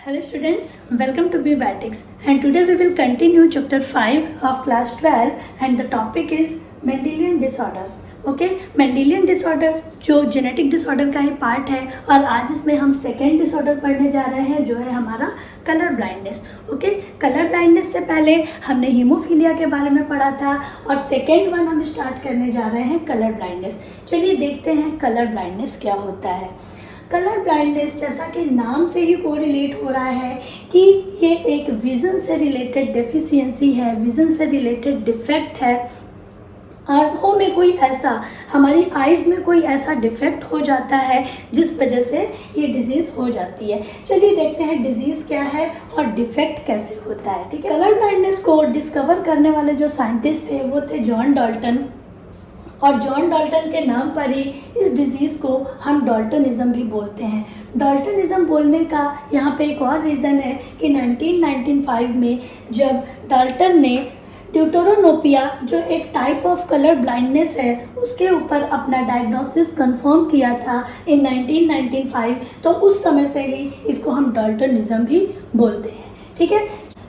Hello students, welcome to Biotics and today we will continue chapter 5 of class 12 and the topic is Mendelian disorder. Okay Mendelian disorder जो genetic disorder का ही part है और आज इसमें हम second disorder पढ़ने जा रहे हैं जो है हमारा colour blindness. Okay colour blindness से पहले हमने हीमोफीलिया के बारे में पढ़ा था और सेकेंड वन हम स्टार्ट करने जा रहे हैं कलर ब्लाइंडनेस. चलिए देखते हैं कलर ब्लाइंडनेस क्या होता है. कलर ब्लाइंडनेस जैसा कि नाम से ही कोरिलेट हो रहा है कि ये एक विज़न से रिलेटेड डेफिशिएंसी है, विज़न से रिलेटेड डिफेक्ट है. आँखों में कोई ऐसा, हमारी आइज़ में कोई ऐसा डिफेक्ट हो जाता है जिस वजह से ये डिजीज़ हो जाती है. चलिए देखते हैं डिजीज़ क्या है और डिफेक्ट कैसे होता है. ठीक है, कलर ब्लाइंडनेस को डिस्कवर करने वाले जो साइंटिस्ट थे वो थे जॉन डाल्टन और जॉन डाल्टन के नाम पर ही इस डिज़ीज़ को हम डाल्टनिज़म भी बोलते हैं. डाल्टनिज़म बोलने का यहाँ पे एक और रीज़न है कि 1995 में जब डाल्टन ने ड्यूटेरोनोपिया जो एक टाइप ऑफ कलर ब्लाइंडनेस है उसके ऊपर अपना डायग्नोसिस कंफर्म किया था इन 1995, तो उस समय से ही इसको हम डाल्टनिज़म भी बोलते हैं. ठीक है,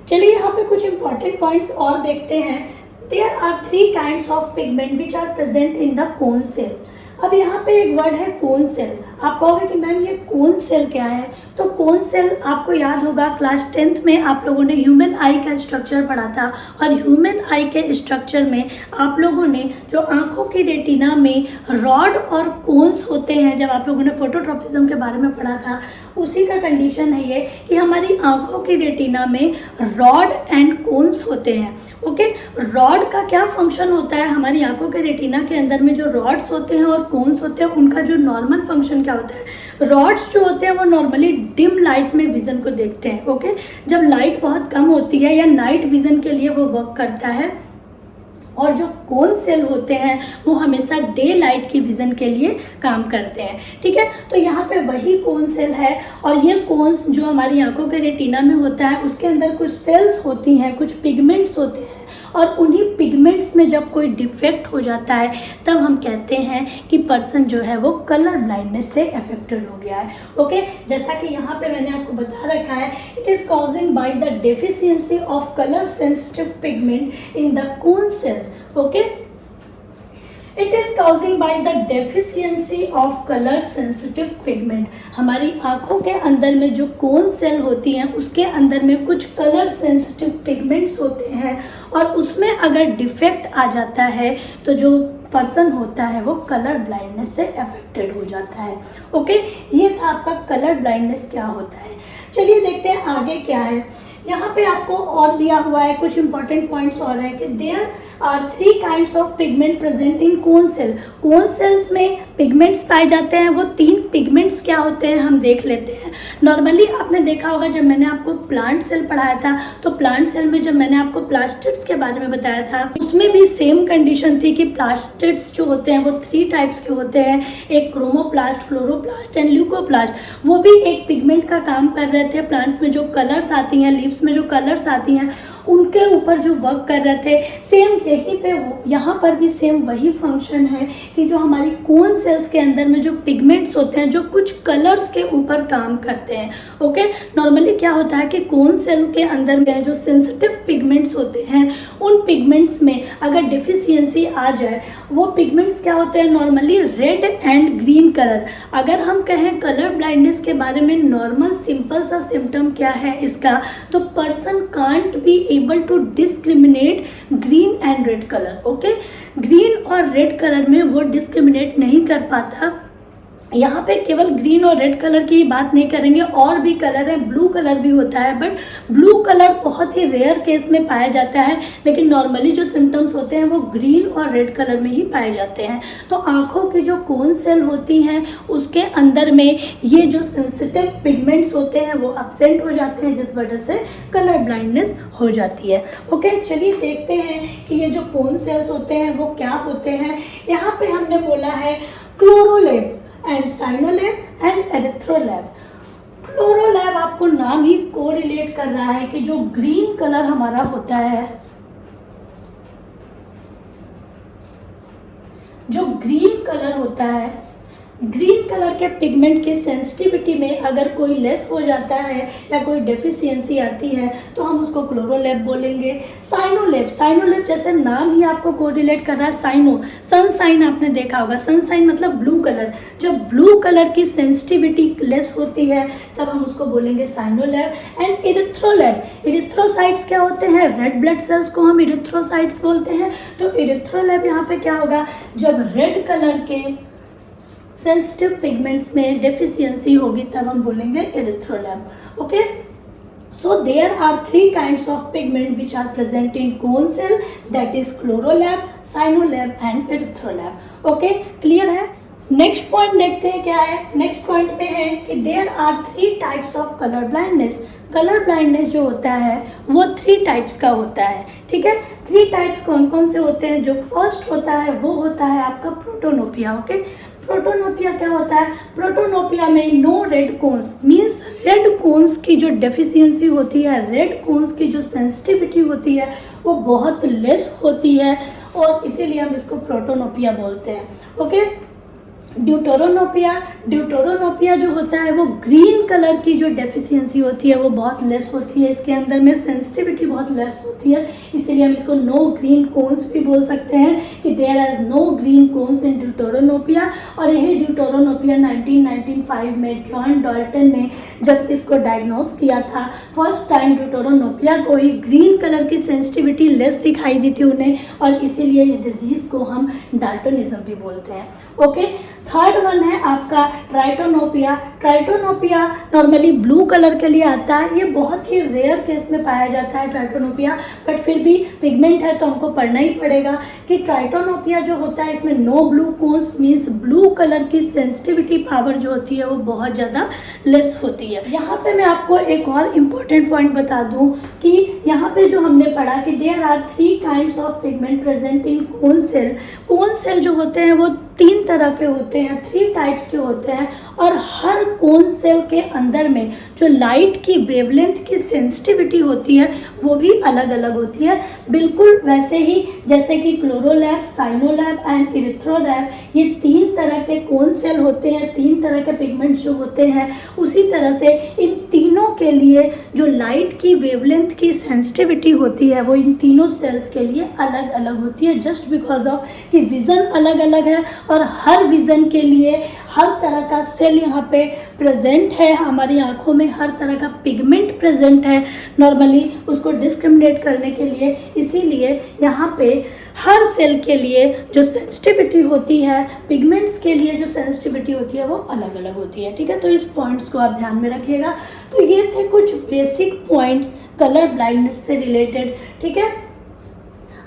चलिए यहाँ पे कुछ इंपॉर्टेंट पॉइंट्स और देखते हैं. There are three kinds of pigment which are present in the cone cell. अब यहाँ पे एक वर्ड है कोन सेल. आप कहोगे कि मैम ये कोन सेल क्या है, तो कोन सेल आपको याद होगा क्लास 10th में आप लोगों ने ह्यूमन आई का स्ट्रक्चर पढ़ा था और ह्यूमन आई के स्ट्रक्चर में आप लोगों ने जो आँखों की रेटिना में रॉड और कोन्स होते हैं, जब आप लोगों ने फोटोट्रॉपिज्म के बारे में पढ़ा था उसी का कंडीशन है ये कि हमारी आँखों की रेटिना में रॉड एंड कोन्स होते हैं. ओके, रॉड का क्या फंक्शन होता है, हमारी आंखों के रेटिना के अंदर में जो रॉड्स होते हैं और कोन्स होते हैं उनका जो नॉर्मल फंक्शन क्या होता है. रॉड्स जो होते हैं वो नॉर्मली डिम लाइट में विज़न को देखते हैं. ओके, जब लाइट बहुत कम होती है या नाइट विज़न के लिए वो वर्क करता है, और जो कोन सेल होते हैं वो हमेशा डे लाइट की विज़न के लिए काम करते हैं. ठीक है, तो यहाँ पे वही कोन सेल है और ये कोन्स जो हमारी आंखों के रेटिना में होता है उसके अंदर कुछ सेल्स होती हैं, कुछ पिगमेंट्स होते हैं और उन्हीं पिगमेंट्स में जब कोई डिफेक्ट हो जाता है तब हम कहते हैं कि पर्सन जो है वो कलर ब्लाइंडनेस से अफेक्टेड हो गया है. ओके, जैसा कि यहाँ पे मैंने आपको बता रखा है, it is causing by the deficiency of colour sensitive pigment in the cone cells. Okay, it is causing by the deficiency of colour sensitive pigment. हमारी आँखों के अंदर में जो कोन सेल होती हैं उसके अंदर में कुछ कलर सेंसिटिव पिगमेंट्स होते हैं और उसमें अगर डिफेक्ट आ जाता है तो जो पर्सन होता है वो कलर ब्लाइंडनेस से अफेक्टेड हो जाता है. ओके, ये था आपका कलर ब्लाइंडनेस क्या होता है. चलिए देखते हैं आगे क्या है. यहाँ पे आपको और दिया हुआ है कुछ इंपॉर्टेंट पॉइंट्स और है कि there are 3 kinds of pigment present in cone cell. Cone cells में पिगमेंट्स पाए जाते हैं. वो 3 पिगमेंट्स क्या होते हैं हम देख लेते हैं. नॉर्मली आपने देखा होगा जब मैंने आपको प्लांट सेल पढ़ाया था तो प्लांट सेल में जब मैंने आपको प्लास्टिड्स के बारे में बताया था उसमें भी सेम कंडीशन थी कि प्लास्टिड्स जो होते हैं वो 3 टाइप्स के होते हैं. एक क्रोमोप्लास्ट, फ्लोरोप्लास्ट एंड ल्यूकोप्लास्ट. वो भी एक पिगमेंट का काम कर रहे थे. प्लांट्स में जो कलर्स आती हैं, लीव्स में जो कलर्स आती हैं उनके ऊपर जो वर्क कर रहे थे. सेम यहीं पे यहाँ पर भी सेम वही फंक्शन है कि जो हमारी कोन सेल्स के अंदर में जो पिगमेंट्स होते हैं जो कुछ कलर्स के ऊपर काम करते हैं. ओके, नॉर्मली क्या होता है कि कोन सेल के अंदर में जो सेंसिटिव पिगमेंट्स होते हैं उन पिगमेंट्स में अगर डेफिशिएंसी आ जाए, वो पिगमेंट्स क्या होते हैं normally red and green colour. अगर हम कहें कलर ब्लाइंडनेस के बारे में नॉर्मल सिंपल सा सिम्टम क्या है इसका, तो person can't be able to discriminate green and red colour. Okay, green और रेड कलर में वो डिस्क्रिमिनेट नहीं कर पाता. यहाँ पे केवल ग्रीन और रेड कलर की बात नहीं करेंगे, और भी कलर है, ब्लू कलर भी होता है, बट ब्लू कलर बहुत ही रेयर केस में पाया जाता है. लेकिन नॉर्मली जो सिम्टम्स होते हैं वो ग्रीन और रेड कलर में ही पाए जाते हैं. तो आँखों की जो कोन सेल होती हैं उसके अंदर में ये जो सेंसिटिव पिगमेंट्स होते हैं वो एब्सेंट हो जाते हैं जिस वजह से कलर ब्लाइंडनेस हो जाती है. ओके, चलिए देखते हैं कि ये जो कोन सेल्स होते हैं वो क्या होते हैं. यहाँ पे हमने बोला है क्लोरोलेब एंड साइनोलेब एंड एरिथ्रोलेब. क्लोरोलेब आपको नाम ही कोरिलेट कर रहा है कि जो ग्रीन कलर हमारा होता है, जो ग्रीन कलर होता है ग्रीन कलर के पिगमेंट की सेंसिटिविटी में अगर कोई लेस हो जाता है या कोई डेफिशिएंसी आती है तो हम उसको क्लोरोलैब बोलेंगे। साइनोलैब, साइनोलैब जैसे नाम ही आपको कोरिलेट कर रहा है, साइनो, सनसाइन आपने देखा होगा, सनसाइन मतलब ब्लू कलर, जब ब्लू कलर की सेंसिटिविटी लेस होती है तब हम उसको बोलेंगे साइनोलैब। एंड इरिथ्रोलैब, इरिथ्रोसाइट्स क्या होते हैं, रेड ब्लड सेल्स को हम इरिथ्रोसाइट्स बोलते हैं। तो इरिथ्रोलैब यहाँ पे क्या होगा, जब रेड कलर के सेंसिटिव पिगमेंट्स में डेफिशिएंसी होगी तब हम बोलेंगे erythrolabe. Okay, so there are three kinds of pigment which are present in cone cell, that is chlorolab, cyanolab and erythrolab। Okay, clear है। नेक्स्ट पॉइंट देखते हैं क्या है। नेक्स्ट पॉइंट पे है कि there are 3 types of colour blindness. Colour blindness जो होता है वो 3 टाइप्स का होता है, ठीक है। 3 टाइप्स कौन कौन से होते हैं, जो फर्स्ट होता है वो होता है आपका प्रोटोनोपिया। ओके, प्रोटोनोपिया क्या होता है, प्रोटोनोपिया में no red cones, means red cones की जो डेफिशिएंसी होती है, रेड कोन्स की जो सेंसिटिविटी होती है वो बहुत लेस होती है और इसीलिए हम इसको प्रोटोनोपिया बोलते हैं। ओके, ड्यूटेरोनोपिया, ड्यूटेरोनोपिया जो होता है वो ग्रीन कलर की जो डेफिशिएंसी होती है वो बहुत लेस होती है, इसके अंदर में सेंसिटिविटी बहुत लेस होती है, इसीलिए हम इसको नो ग्रीन कोन्स भी बोल सकते हैं कि there are no green cones in deuteranopia. और यही ड्यूटेरोनोपिया 1995 में जॉन डाल्टन ने जब इसको डायग्नोस किया था, फर्स्ट टाइम ड्यूटेरोनोपिया को ही ग्रीन कलर की सेंसिटिविटी लेस दिखाई दी थी उन्हें, और इसीलिए इस डिजीज़ को हम डाल्टनिज्म भी बोलते हैं। ओके, थर्ड वन है आपका ट्राइटोनोपिया। ट्राइटोनोपिया नॉर्मली ब्लू कलर के लिए आता है, ये बहुत ही रेयर केस में पाया जाता है ट्राइटोनोपिया, बट फिर भी पिगमेंट है तो हमको पढ़ना ही पड़ेगा कि ट्राइटोनोपिया जो होता है इसमें no blue cones, means blue colour की सेंसिटिविटी पावर जो होती है वो बहुत ज़्यादा लेस होती है। यहाँ पे मैं आपको एक और इम्पोर्टेंट पॉइंट बता दूँ कि यहाँ पे जो हमने पढ़ा कि there are 3 kinds of pigment present in cone cell. Cone cell जो होते हैं वो 3 तरह के होते हैं, 3 टाइप्स के होते हैं, और हर कोन सेल के अंदर में जो लाइट की वेवलेंथ की सेंसिटिविटी होती है वो भी अलग अलग होती है, बिल्कुल वैसे ही जैसे कि क्लोरोलैब, साइनोलैब एंड इरिथ्रोलैब, ये 3 तरह के कोन सेल होते हैं, 3 तरह के पिगमेंट जो होते हैं, उसी तरह से इन तीनों के लिए जो लाइट की वेवलेंथ की सेंसिटिविटी होती है वो इन तीनों सेल्स के लिए अलग अलग होती है, जस्ट बिकॉज ऑफ कि विज़न अलग अलग है और हर विज़न के लिए हर तरह का सेल यहाँ पे प्रेजेंट है, हमारी आँखों में हर तरह का पिगमेंट प्रेजेंट है नॉर्मली उसको डिस्क्रिमिनेट करने के लिए, इसीलिए यहाँ पे हर सेल के लिए जो सेंसिटिविटी होती है, पिगमेंट्स के लिए जो सेंसिटिविटी होती है वो अलग अलग होती है, ठीक है। तो इस पॉइंट्स को आप ध्यान में रखिएगा। तो ये थे कुछ बेसिक पॉइंट्स कलर ब्लाइंडनेस से रिलेटेड, ठीक है।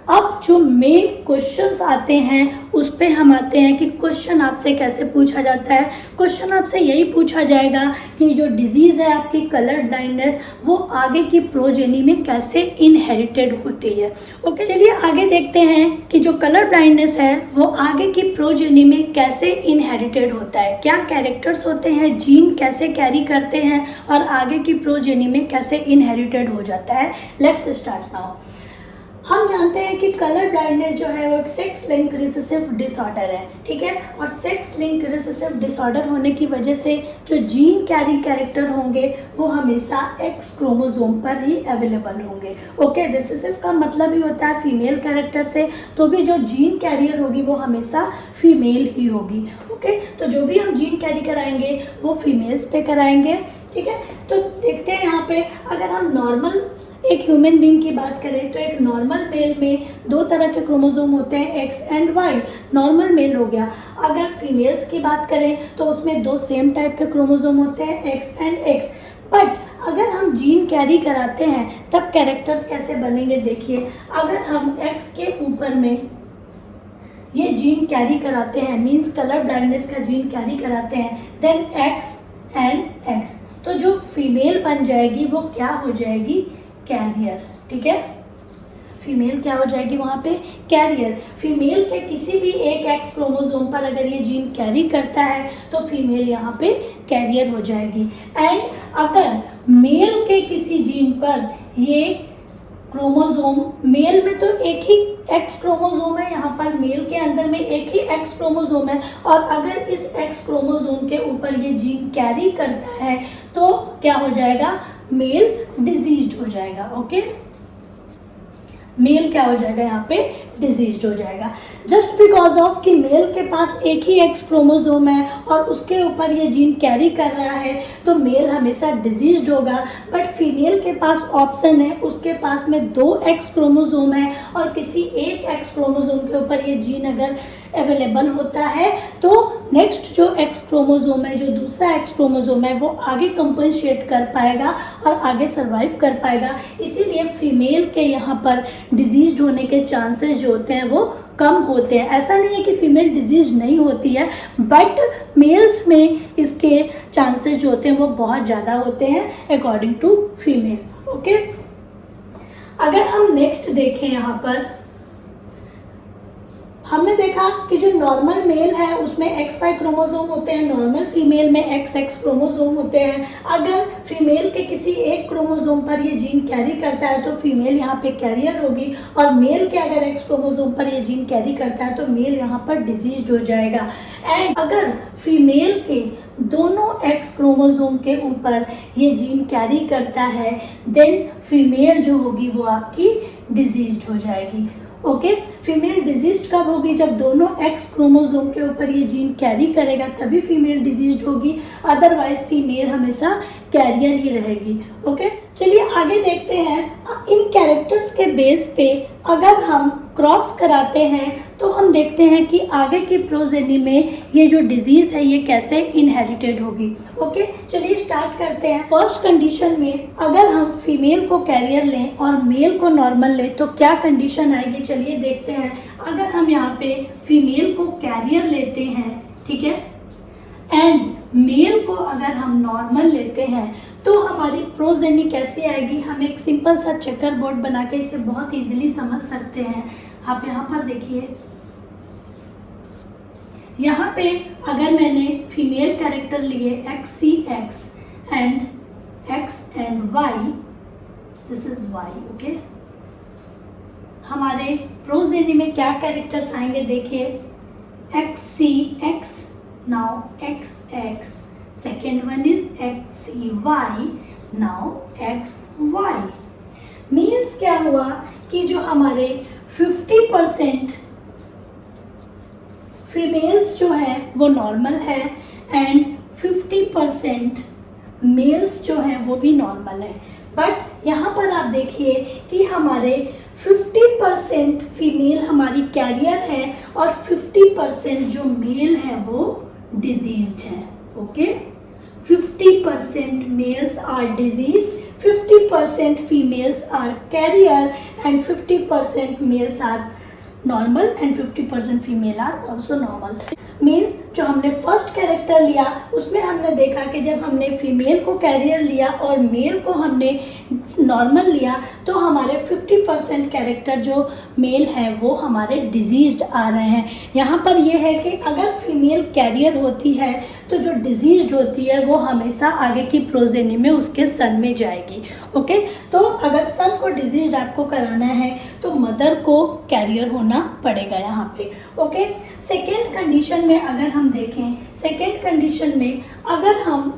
अब जो मेन क्वेश्चंस आते हैं उस पे हम आते हैं कि क्वेश्चन आपसे कैसे पूछा जाता है। क्वेश्चन आपसे यही पूछा जाएगा कि जो डिजीज़ है आपकी कलर ब्लाइंडनेस वो आगे की प्रोजेनी में कैसे इनहेरिटेड होती है। ओके, चलिए आगे देखते हैं कि जो कलर ब्लाइंडनेस है वो आगे की प्रोजेनी में कैसे इनहेरिटेड होता है, क्या कैरेक्टर्स होते हैं, जीन कैसे कैरी करते हैं और आगे की प्रोजेनी में कैसे इनहेरिटेड हो जाता है। Let's start now. हम जानते हैं कि कलर ब्लाइंडनेस जो है वो एक सेक्स लिंक रिसेसिव डिसऑर्डर है, ठीक है। और सेक्स लिंक रिसेसिव डिसऑर्डर होने की वजह से जो जीन कैरी कैरेक्टर होंगे वो हमेशा एक्स क्रोमोसोम पर ही अवेलेबल होंगे। ओके, रिसेसिव का मतलब ही होता है फीमेल कैरेक्टर से, तो भी जो जीन कैरियर होगी वो हमेशा फीमेल ही होगी। ओके, तो जो भी हम जीन कैरी कराएंगे वो फीमेल्स पे कराएंगे, ठीक है। तो देखते हैं यहाँ पे अगर हम नॉर्मल एक ह्यूमन बीइंग की बात करें तो एक नॉर्मल मेल में 2 तरह के क्रोमोसोम होते हैं, X and Y, normal male हो गया। अगर फीमेल्स की बात करें तो उसमें 2 सेम टाइप के क्रोमोसोम होते हैं, एक्स एंड एक्स। बट अगर हम जीन कैरी कराते हैं तब कैरेक्टर्स कैसे बनेंगे, देखिए अगर हम एक्स के ऊपर में ये जीन कैरी कराते हैं, मीन्स कलर ब्लाइंडनेस का जीन कैरी कराते हैं, देन एक्स एंड एक्स, तो जो फीमेल बन जाएगी वो क्या हो जाएगी, कैरियर, ठीक है। फीमेल क्या हो जाएगी वहाँ पे, कैरियर। फीमेल के किसी भी एक एक्स क्रोमोसोम पर अगर ये जीन कैरी करता है तो फीमेल यहाँ पे कैरियर हो जाएगी। एंड अगर मेल के किसी जीन पर ये क्रोमोसोम, मेल में तो एक ही एक्स क्रोमोसोम है, यहाँ पर मेल के अंदर में एक ही एक्स क्रोमोसोम है, और अगर इस एक्स क्रोमोसोम के ऊपर ये जीन कैरी करता है तो क्या हो जाएगा, मेल डिजीज्ड हो जाएगा। ओके, मेल क्या हो जाएगा, यहाँ पे डिजीज्ड हो जाएगा। जस्ट बिकॉज ऑफ कि मेल के पास एक ही एक्स क्रोमोसोम है और उसके ऊपर ये जीन कैरी कर रहा है तो मेल हमेशा डिजीज्ड होगा। बट फीमेल के पास ऑप्शन है, उसके पास में 2 एक्स क्रोमोसोम है और किसी एक एक्स क्रोमोसोम के ऊपर ये जीन अगर अवेलेबल होता है तो नेक्स्ट जो एक्स क्रोमोसोम है, जो दूसरा एक्स क्रोमोसोम है, वो आगे कंपनसेट कर पाएगा और आगे सर्वाइव कर पाएगा। इसीलिए फीमेल के यहाँ पर डिजीज्ड होने के चांसेस जो होते हैं वो कम होते हैं। ऐसा नहीं है कि फीमेल डिजीज नहीं होती है, बट मेल्स में इसके चांसेस जो होते हैं वो बहुत ज़्यादा होते हैं अकॉर्डिंग टू फीमेल। ओके, अगर हम नेक्स्ट देखें, यहाँ पर हमने देखा कि जो नॉर्मल मेल है उसमें XY क्रोमोसोम होते हैं, नॉर्मल फीमेल में XX क्रोमोसोम होते हैं। अगर फीमेल के किसी एक क्रोमोसोम पर ये जीन कैरी करता है तो फीमेल यहाँ पे कैरियर होगी, और मेल के अगर X क्रोमोसोम पर ये जीन कैरी करता है तो मेल यहाँ पर डिजीज्ड हो जाएगा। एंड अगर फीमेल के दोनों X क्रोमोसोम के ऊपर ये जीन कैरी करता है देन फीमेल जो होगी वो आपकी डिजीज्ड हो जाएगी। ओके, फीमेल डिजीज्ड कब होगी, जब दोनों एक्स क्रोमोसोम के ऊपर ये जीन कैरी करेगा तभी फीमेल डिजीज्ड होगी, अदरवाइज फीमेल हमेशा कैरियर ही रहेगी। ओके, चलिए आगे देखते हैं। इन कैरेक्टर्स के बेस पे अगर हम क्रॉस कराते हैं तो हम देखते हैं कि आगे की प्रोजेनी में ये जो डिजीज़ है ये कैसे इनहेरिटेड होगी। ओके, चलिए स्टार्ट करते हैं। फर्स्ट कंडीशन में अगर हम फीमेल को कैरियर लें और मेल को नॉर्मल लें तो क्या कंडीशन आएगी, चलिए देखते हैं। अगर हम यहाँ पे फीमेल को कैरियर लेते हैं, ठीक है, एंड मेल को अगर हम नॉर्मल लेते हैं तो हमारी प्रोजेनी कैसी आएगी, हम एक सिंपल सा चेकर बोर्ड बना के इसे बहुत इजीली समझ सकते हैं। आप यहाँ पर देखिए, यहाँ पे अगर मैंने फीमेल कैरेक्टर लिए XCX and X and Y, this is Y। Okay, हमारे प्रोजेनी में क्या कैरेक्टर्स आएंगे देखिए, XCX, now XX, second one is XCY, now XY। Means क्या हुआ कि जो हमारे 50% फीमेल्स जो है वो नॉर्मल है एंड 50% मेल्स जो हैं वो भी नॉर्मल है। बट यहाँ पर आप देखिए कि हमारे 50% फीमेल हमारी कैरियर है और 50% जो मेल है वो डिजीज्ड है। Okay, 50% males are diseased, 50% females are carrier and 50% males are normal and 50% female are also normal। Means जो हमने फर्स्ट कैरेक्टर लिया उसमें हमने देखा कि जब हमने फीमेल को कैरियर लिया और मेल को हमने नॉर्मल लिया तो हमारे 50% कैरेक्टर जो मेल है वो हमारे डिजीज्ड आ रहे हैं। यहाँ पर ये है कि अगर फीमेल कैरियर होती है तो जो डिजीज्ड होती है वो हमेशा आगे की प्रोजेनी में उसके सन में जाएगी। ओके, तो अगर सन को डिजीज्ड आपको कराना है तो मदर को कैरियर होना पड़ेगा यहाँ पे। ओके, सेकेंड कंडीशन में अगर हम देखें, सेकेंड कंडीशन में अगर हम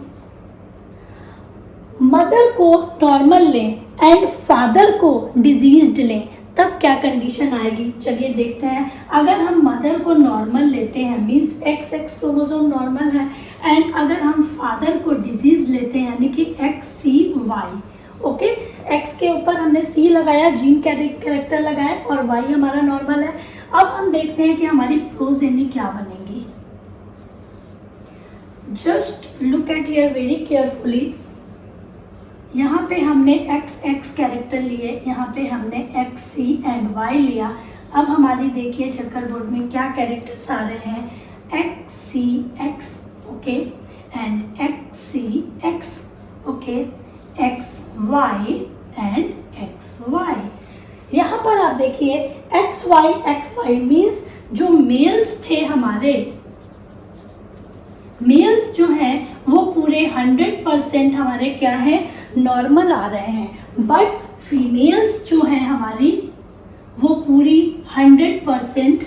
मदर को नॉर्मल लें एंड फादर को डिजीज्ड लें तब क्या कंडीशन आएगी, चलिए देखते हैं। अगर हम मदर को नॉर्मल लेते हैं मीन्स XX क्रोमोसोम नॉर्मल है एंड अगर हम फादर को डिजीज लेते हैं यानी कि XCY। ओके, X के ऊपर हमने C लगाया, जीन कैरेक्टर लगाया और Y हमारा नॉर्मल है। अब हम देखते हैं कि हमारी प्रोजेनी क्या बनेगी। Just look at here very carefully. यहाँ पे हमने XX कैरेक्टर लिए, यहाँ पे हमने XC एंड Y लिया। अब हमारी देखिए चेकर बोर्ड में क्या कैरेक्टर्स आ रहे हैं, XCX, okay, and XCX, okay, XY and XY। यहाँ पर आप देखिए XY मीन्स जो मेल्स थे हमारे, मेल्स जो हैं वो पूरे 100% हमारे क्या है, नॉर्मल आ रहे हैं। बट फीमेल्स जो हैं हमारी वो पूरी 100%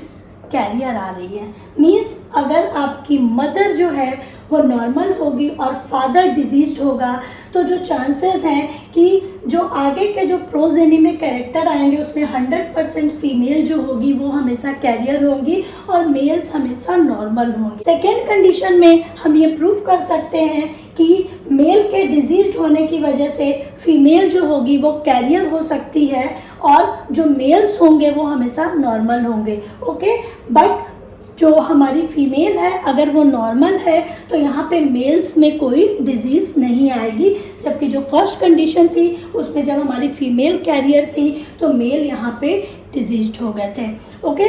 कैरियर आ रही है। मीन्स अगर आपकी मदर जो है वो नॉर्मल होगी और फादर डिजीज्ड होगा तो जो चांसेस हैं कि जो आगे के जो प्रोजेनी में कैरेक्टर आएंगे उसमें 100% फीमेल जो होगी वो हमेशा कैरियर होगी और मेल्स हमेशा नॉर्मल होंगे। सेकेंड कंडीशन में हम ये प्रूव कर सकते हैं कि मेल के डिजीज्ड होने की वजह से फीमेल जो होगी वो कैरियर हो सकती है और जो मेल्स होंगे वो हमेशा नॉर्मल होंगे। ओके, बट जो हमारी फीमेल है अगर वो नॉर्मल है तो यहाँ पे मेल्स में कोई डिजीज़ नहीं आएगी, जबकि जो फर्स्ट कंडीशन थी उसमें जब हमारी फीमेल कैरियर थी तो मेल यहाँ पे डिजीज्ड हो गए थे। ओके,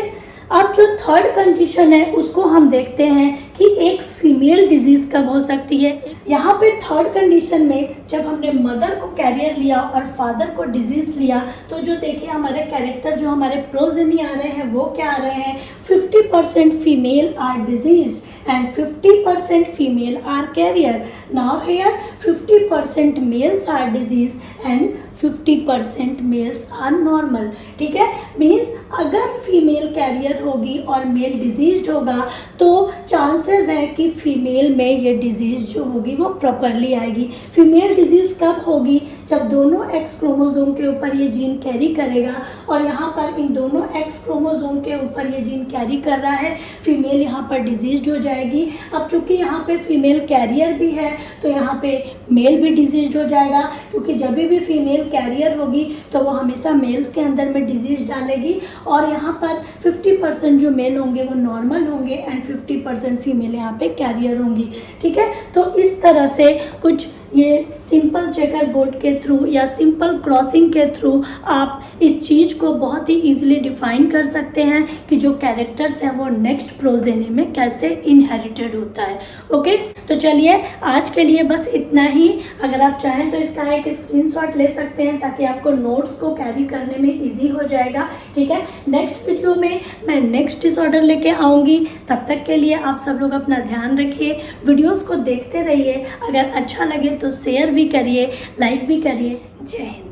अब जो थर्ड कंडीशन है उसको हम देखते हैं कि एक फीमेल डिजीज़ कब हो सकती है। यहाँ पे थर्ड कंडीशन में जब हमने मदर को कैरियर लिया और फादर को डिजीज़ लिया तो जो देखिए हमारे कैरेक्टर जो हमारे प्रोजेनी आ रहे हैं वो क्या आ रहे हैं, 50% female are diseased and 50% female are carrier. Now here 50% males are diseased and 50% males are normal. ठीक है, मीन्स अगर फीमेल कैरियर होगी और मेल डिजीज होगा तो चांसेस है कि फीमेल में ये डिजीज जो होगी वो प्रॉपरली आएगी। फीमेल डिजीज कब होगी, जब दोनों एक्स क्रोमोसोम के ऊपर ये जीन कैरी करेगा और यहाँ पर इन दोनों एक्स क्रोमोसोम के ऊपर ये जीन कैरी कर रहा है, फीमेल यहाँ पर डिजीज हो जाएगी। अब चूँकि यहाँ पे फीमेल कैरियर भी है तो यहाँ पे मेल भी डिजीज हो जाएगा, क्योंकि जब भी फीमेल कैरियर होगी तो वो हमेशा मेल के अंदर में डिजीज डालेगी और यहाँ पर 50% जो मेल होंगे वो नॉर्मल होंगे एंड 50% फीमेल यहाँ पे कैरियर होंगी। ठीक है, तो इस तरह से कुछ ये सिंपल चेकर बोर्ड के थ्रू या सिंपल क्रॉसिंग के थ्रू आप इस चीज़ को बहुत ही ईजिली डिफाइन कर सकते हैं कि जो कैरेक्टर्स हैं वो नेक्स्ट प्रोजेनी में कैसे इनहेरिटेड होता है। ओके, तो चलिए आज के लिए बस इतना ही। अगर आप चाहें तो इसका एक स्क्रीनशॉट ले सकते हैं ताकि आपको नोट्स को कैरी करने में ईजी हो जाएगा। ठीक है, नेक्स्ट वीडियो में मैं नेक्स्ट डिसऑर्डर लेके आऊँगी। तब तक के लिए आप सब लोग अपना ध्यान रखिए, वीडियोज़ को देखते रहिए। अगर अच्छा लगे तो शेयर भी करिए, लाइक भी करिए। जय हिंद।